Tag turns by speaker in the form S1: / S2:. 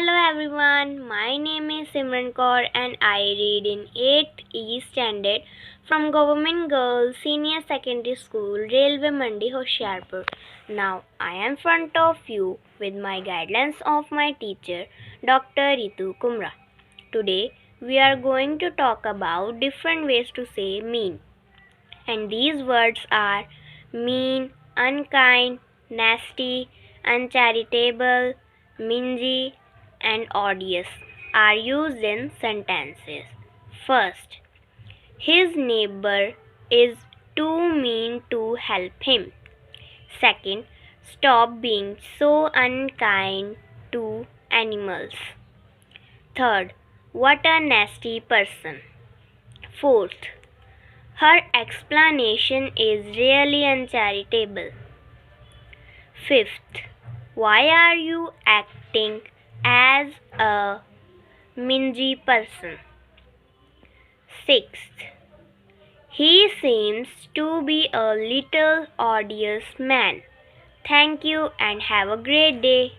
S1: Hello everyone, my name is Simran Kaur and I read in 8th E Standard from Government Girls Senior Secondary School, Railway Mandi, Hoshiarpur. Now I am in front of you with my guidelines of my teacher, Dr. Ritu Kumra. Today we are going to talk about different ways to say mean. And these words are mean, unkind, nasty, uncharitable, mingy, and odious are used in sentences. First, his neighbor is too mean to help him. Second, stop being so unkind to animals. Third, what a nasty person. Fourth, her explanation is really uncharitable. Fifth, why are you acting as a mingy person? Sixth, he seems to be a little odious man. Thank you and have a great day.